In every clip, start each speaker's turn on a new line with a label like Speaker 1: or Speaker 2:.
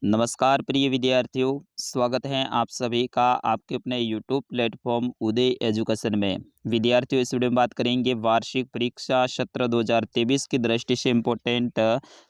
Speaker 1: नमस्कार प्रिय विद्यार्थियों, स्वागत है आप सभी का आपके अपने यूट्यूब प्लेटफॉर्म उदय एजुकेशन में। विद्यार्थियों, इस वीडियो में बात करेंगे वार्षिक परीक्षा सत्र 2023 की दृष्टि से इम्पोर्टेंट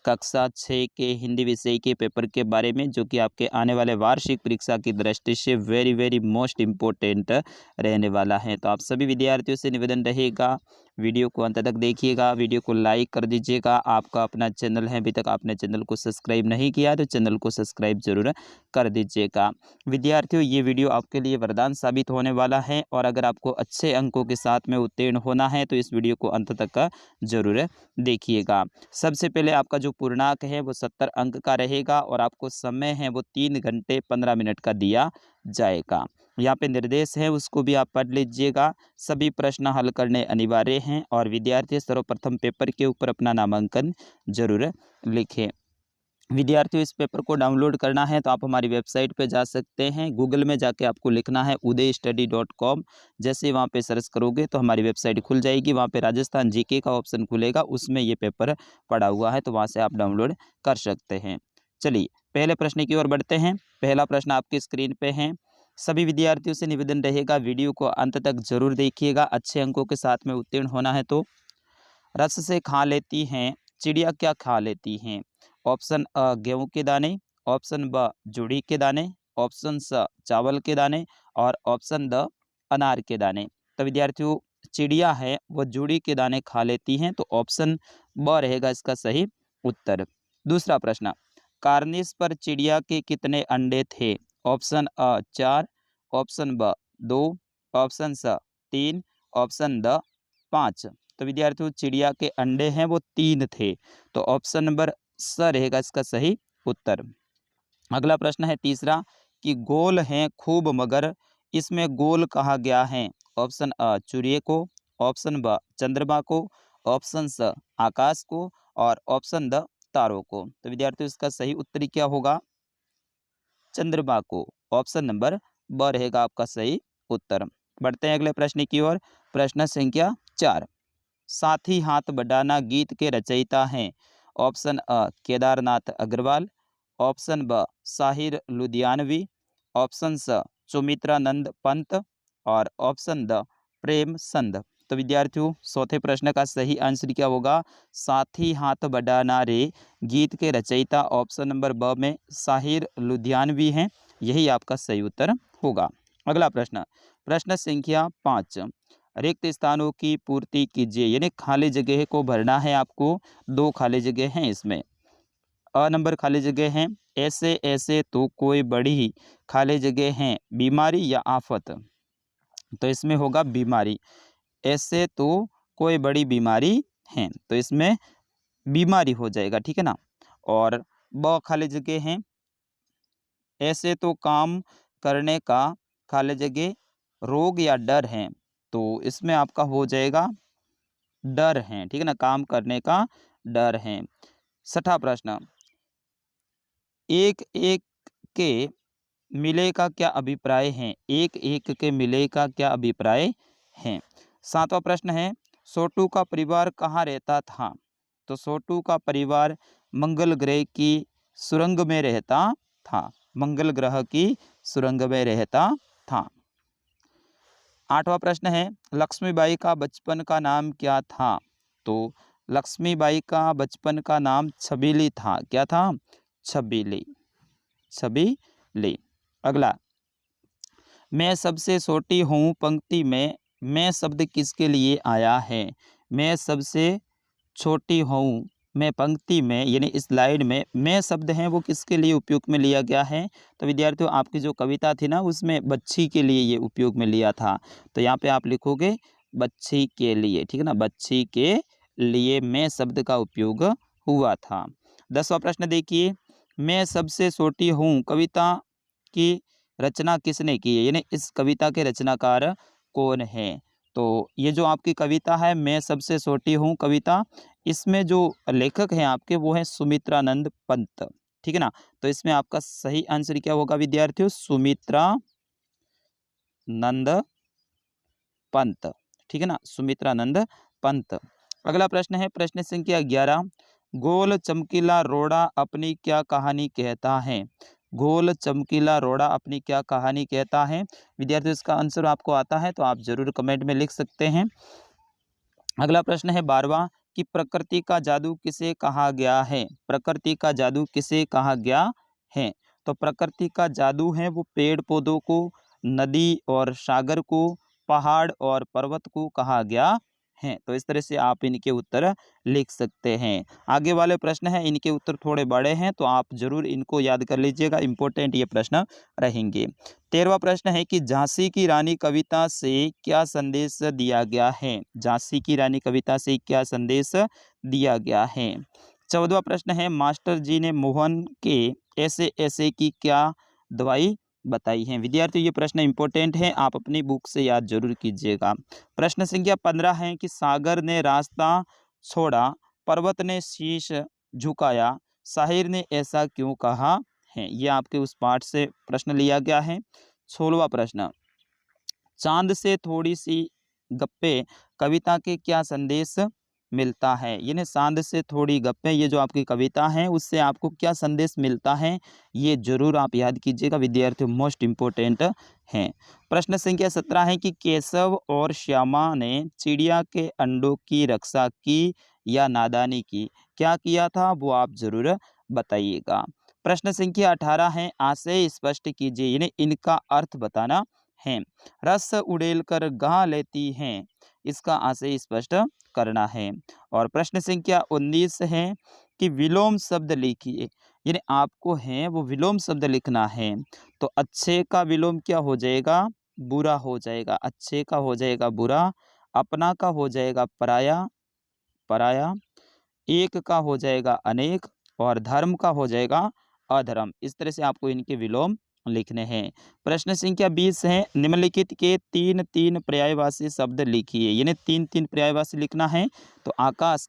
Speaker 1: कक्षा 6 के हिंदी विषय के पेपर के बारे में, जो कि आपके आने वाले वार्षिक परीक्षा की दृष्टि से वेरी वेरी मोस्ट इम्पोर्टेंट रहने वाला है। तो आप सभी विद्यार्थियों से निवेदन रहेगा, वीडियो को अंत तक देखिएगा, वीडियो को लाइक कर दीजिएगा। आपका अपना चैनल है, अभी तक आपने चैनल को सब्सक्राइब नहीं किया तो चैनल को सब्सक्राइब जरूर कर दीजिएगा। विद्यार्थियों, ये वीडियो आपके लिए वरदान साबित होने वाला है और अगर आपको अच्छे अंकों के साथ में उत्तीर्ण होना है तो इस वीडियो को अंत तक का जरूर देखिएगा। सबसे पहले आपका जो पूर्णांक है वो 70 अंक का रहेगा और आपको समय है वो 3 घंटे 15 मिनट का दिया जाएगा। यहाँ पे निर्देश है उसको भी आप पढ़ लीजिएगा। सभी प्रश्न हल करने अनिवार्य हैं और विद्यार्थी सर्वप्रथम पेपर के ऊपर अपना नामांकन जरूर लिखें। विद्यार्थियों, इस पेपर को डाउनलोड करना है तो आप हमारी वेबसाइट पे जा सकते हैं। गूगल में जाके आपको लिखना है udaystudy.com। जैसे वहाँ पे सर्च करोगे तो हमारी वेबसाइट खुल जाएगी। वहाँ पे राजस्थान जीके का ऑप्शन खुलेगा, उसमें ये पेपर पड़ा हुआ है, तो वहाँ से आप डाउनलोड कर सकते हैं। चलिए पहले प्रश्न की ओर बढ़ते हैं। पहला प्रश्न आपकी स्क्रीन पे है। सभी विद्यार्थियों से निवेदन रहेगा, वीडियो को अंत तक जरूर देखिएगा। अच्छे अंकों के साथ में उत्तीर्ण होना है तो रस से खा लेती हैं चिड़िया क्या खा लेती हैं? ऑप्शन अ गेहूं के दाने, ऑप्शन ब जुड़ी के दाने, ऑप्शन स चावल के दाने और ऑप्शन द अनार के दाने। तो विद्यार्थियों, चिड़िया है वो जुड़ी के दाने खा लेती हैं, तो ऑप्शन ब रहेगा इसका सही उत्तर। दूसरा प्रश्न, कार्निस पर चिड़िया के कितने अंडे थे? ऑप्शन अ 4, ऑप्शन ब 2, ऑप्शन स 3, ऑप्शन द 5। तो विद्यार्थियों, चिड़िया के अंडे हैं वो 3 थे, तो ऑप्शन नंबर स रहेगा इसका सही उत्तर। अगला प्रश्न है तीसरा कि गोल हैं खूब मगर इसमें गोल कहा गया है? ऑप्शन अ सूर्य को, ऑप्शन ब चंद्रमा को, ऑप्शन स आकाश को और ऑप्शन द तारों को। तो विद्यार्थियों, इसका सही उत्तर क्या होगा? चंद्रमा को। ऑप्शन नंबर ब रहेगा आपका सही उत्तर। बढ़ते हैं अगले प्रश्न की ओर। प्रश्न संख्या 4, साथी हाथ बढ़ाना गीत के रचयिता हैं? ऑप्शन अ केदारनाथ अग्रवाल, ऑप्शन ब साहिर लुधियानवी, ऑप्शन स सुमित्रानंद पंत और ऑप्शन द प्रेम संध। तो विद्यार्थियों, चौथे प्रश्न का सही आंसर क्या होगा? साथी हाथ बढ़ाना रे गीत के रचयिता ऑप्शन नंबर ब में साहिर लुधियानवी हैं, यही आपका सही उत्तर होगा। अगला प्रश्न, प्रश्न संख्या 5, रिक्त स्थानों की पूर्ति कीजिए, यानी खाली जगह को भरना है आपको। 2 खाली जगह हैं इसमें। अ नंबर खाली जगह है, ऐसे ऐसे तो कोई बड़ी खाली जगह है बीमारी या आफत? तो इसमें होगा बीमारी। ऐसे तो कोई बड़ी बीमारी है, तो इसमें बीमारी हो जाएगा, ठीक है ना। और ब खाली जगह है, ऐसे तो काम करने का खाली जगह रोग या डर है, तो इसमें आपका हो जाएगा डर है, ठीक है ना, काम करने का डर है। छठा प्रश्न, एक एक के मिले का क्या अभिप्राय है? एक एक के मिले का क्या अभिप्राय है? सातवां प्रश्न है, सोटू का परिवार कहाँ रहता था? तो सोटू का परिवार मंगल ग्रह की सुरंग में रहता था। मंगल ग्रह की सुरंग में रहता था। आठवां प्रश्न है, लक्ष्मीबाई का बचपन का नाम क्या था? तो लक्ष्मीबाई का बचपन का नाम छबीली था। क्या था? छबीली। छबीली। अगला, मैं सबसे छोटी हूँ पंक्ति में मैं शब्द किसके लिए आया है? मैं सबसे छोटी हूँ मैं पंक्ति में यानी इस स्लाइड में मैं शब्द है वो किसके लिए उपयोग में लिया गया है? तो विद्यार्थियों, आपकी जो कविता थी ना उसमें बच्ची के लिए ये उपयोग में लिया था, तो यहाँ पे आप लिखोगे बच्ची के लिए, ठीक है ना, बच्ची के लिए मैं शब्द का उपयोग हुआ था। 10वां प्रश्न देखिए, मैं सबसे छोटी हूँ कविता की रचना किसने की है, यानी इस कविता के रचनाकार कौन है? तो ये जो आपकी कविता है मैं सबसे छोटी हूँ कविता, इसमें जो लेखक हैं आपके वो हैं सुमित्रानंद पंत, ठीक है ना। तो इसमें आपका सही आंसर क्या होगा विद्यार्थियों? सुमित्रानंद पंत, ठीक है ना, सुमित्रानंद पंत। अगला प्रश्न है प्रश्न संख्या 11, गोल चमकीला रोड़ा अपनी क्या कहानी कहता है? गोल चमकीला रोड़ा अपनी क्या कहानी कहता है? विद्यार्थियों, इसका आंसर आपको आता है तो आप जरूर कमेंट में लिख सकते हैं। अगला प्रश्न है 12वां कि प्रकृति का जादू किसे कहा गया है? प्रकृति का जादू किसे कहा गया है? तो प्रकृति का जादू है वो पेड़ पौधों को, नदी और सागर को, पहाड़ और पर्वत को कहा गया है। तो इस तरह से आप इनके उत्तर लिख सकते हैं। आगे वाले प्रश्न हैं, इनके उत्तर थोड़े बड़े हैं तो आप जरूर इनको याद कर लीजिएगा, इंपॉर्टेंट ये प्रश्न रहेंगे। 13वां प्रश्न है कि झांसी की रानी कविता से क्या संदेश दिया गया है? झांसी की रानी कविता से क्या संदेश दिया गया है? 14वां प्रश्न है मास्टर जी ने मोहन के ऐसे ऐसे की क्या दवाई बताई है? विद्यार्थियों, ये प्रश्न इंपॉर्टेंट है, आप अपनी बुक से याद जरूर कीजिएगा। प्रश्न संख्या 15 है कि सागर ने रास्ता छोड़ा, पर्वत ने शीश झुकाया, शाहिर ने ऐसा क्यों कहा है? ये आपके उस पाठ से प्रश्न लिया गया है। 16वां प्रश्न, चांद से थोड़ी सी गप्पे कविता के क्या संदेश मिलता है? यानी चांद से थोड़ी गप्पे, ये जो आपकी कविता है उससे आपको क्या संदेश मिलता है, ये जरूर आप याद कीजिएगा विद्यार्थियों, मोस्ट इम्पोर्टेंट है। प्रश्न संख्या 17 है कि केशव और श्यामा ने चिड़िया के अंडों की रक्षा की या नादानी की? क्या किया था वो आप जरूर बताइएगा। प्रश्न संख्या 18 है आशय स्पष्ट कीजिए, यानी इनका अर्थ बताना है। रस उड़ेल कर गा लेती हैं, इसका आशय स्पष्ट करना है। और प्रश्न संख्या 19 है कि विलोम शब्द लिखिए, यानी आपको है वो विलोम शब्द लिखना है। तो अच्छे का विलोम क्या हो जाएगा? बुरा हो जाएगा। अच्छे का हो जाएगा बुरा, अपना का हो जाएगा पराया, पराया, एक का हो जाएगा अनेक, और धर्म का हो जाएगा अधर्म। इस तरह से आपको इनके विलोम लिखने हैं। प्रश्न संख्या 20 है निम्नलिखित के 3 पर्यायवाची शब्द लिखिए, यानी 3 पर्यायवाची लिखना है। तो आकाश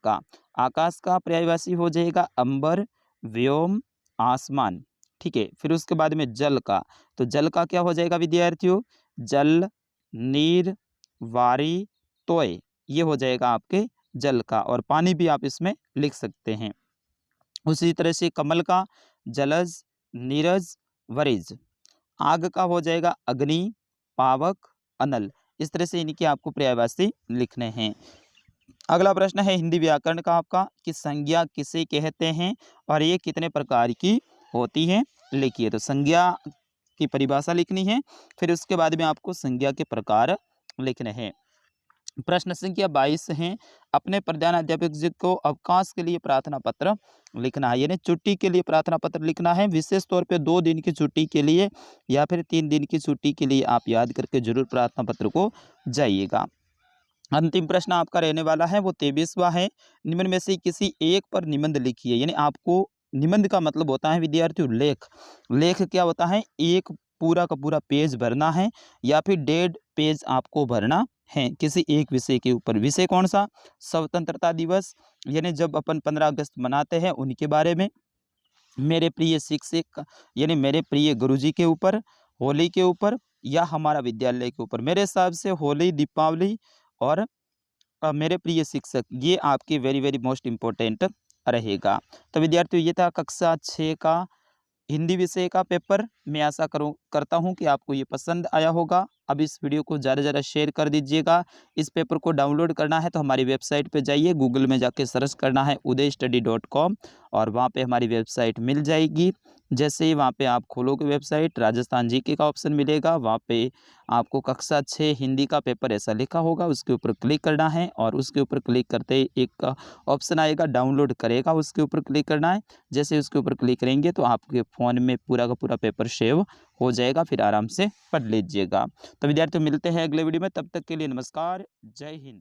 Speaker 1: का पर्यायवाची हो जाएगा अंबर, व्योम, आसमान। ठीक है, फिर उसके बाद में जल का, तो जल का क्या हो जाएगा विद्यार्थियों? जल, नीर, वारी, तोय, ये हो जाएगा आपके जल का। और पानी भी आप इसमें लिख सकते हैं। उसी तरह से कमल का जलज, नीरज, वरिज। आग का हो जाएगा अग्नि, पावक, अनल। इस तरह से इनके आपको पर्यायवाची लिखने हैं। अगला प्रश्न है हिंदी व्याकरण का आपका कि संज्ञा किसे कहते हैं और ये कितने प्रकार की होती है? लिखिए। तो संज्ञा की परिभाषा लिखनी है, फिर उसके बाद में आपको संज्ञा के प्रकार लिखने हैं। प्रश्न संख्या 22 है अपने प्रधान अध्यापक जी को अवकाश के लिए प्रार्थना पत्र लिखना है, यानी छुट्टी के लिए प्रार्थना पत्र लिखना है। विशेष तौर पे 2 दिन की छुट्टी के लिए या फिर 3 दिन की छुट्टी के लिए आप याद करके जरूर प्रार्थना पत्र को जाइएगा। अंतिम प्रश्न आपका रहने वाला है वो 23वां है, निम्न में से किसी एक पर निबंध लिखिए, यानी आपको निबंध का मतलब होता है विद्यार्थियों लेख। लेख क्या होता है? एक पूरा का पूरा पेज भरना है या फिर 1.5 पेज आपको भरना है किसी एक विषय के ऊपर। विषय कौन सा? स्वतंत्रता दिवस, यानी जब अपन 15 अगस्त मनाते हैं उनके बारे में, मेरे प्रिय शिक्षक यानी मेरे प्रिय गुरुजी के ऊपर, होली के ऊपर, या हमारा विद्यालय के ऊपर। मेरे हिसाब से होली, दीपावली और मेरे प्रिय शिक्षक, ये आपके वेरी वेरी मोस्ट इम्पोर्टेंट रहेगा। तो विद्यार्थियों, ये था कक्षा 6 का हिंदी विषय का पेपर। मैं आशा करता हूँ कि आपको ये पसंद आया होगा। अब इस वीडियो को ज़्यादा से ज़्यादा शेयर कर दीजिएगा। इस पेपर को डाउनलोड करना है तो हमारी वेबसाइट पे जाइए, गूगल में जाके सर्च करना है udaystudy.com और वहाँ पे हमारी वेबसाइट मिल जाएगी। जैसे ही वहाँ पे आप खोलोगे वेबसाइट, राजस्थान जीके का ऑप्शन मिलेगा, वहाँ पे आपको कक्षा 6 हिंदी का पेपर ऐसा लिखा होगा, उसके ऊपर क्लिक करना है और उसके ऊपर क्लिक करते ही एक ऑप्शन आएगा डाउनलोड करेगा, उसके ऊपर क्लिक करना है। जैसे उसके ऊपर क्लिक करेंगे तो आपके फ़ोन में पूरा का पूरा पेपर सेव हो जाएगा, फिर आराम से पढ़ लीजिएगा। तो विद्यार्थियों, मिलते हैं अगले वीडियो में, तब तक के लिए नमस्कार, जय हिंद।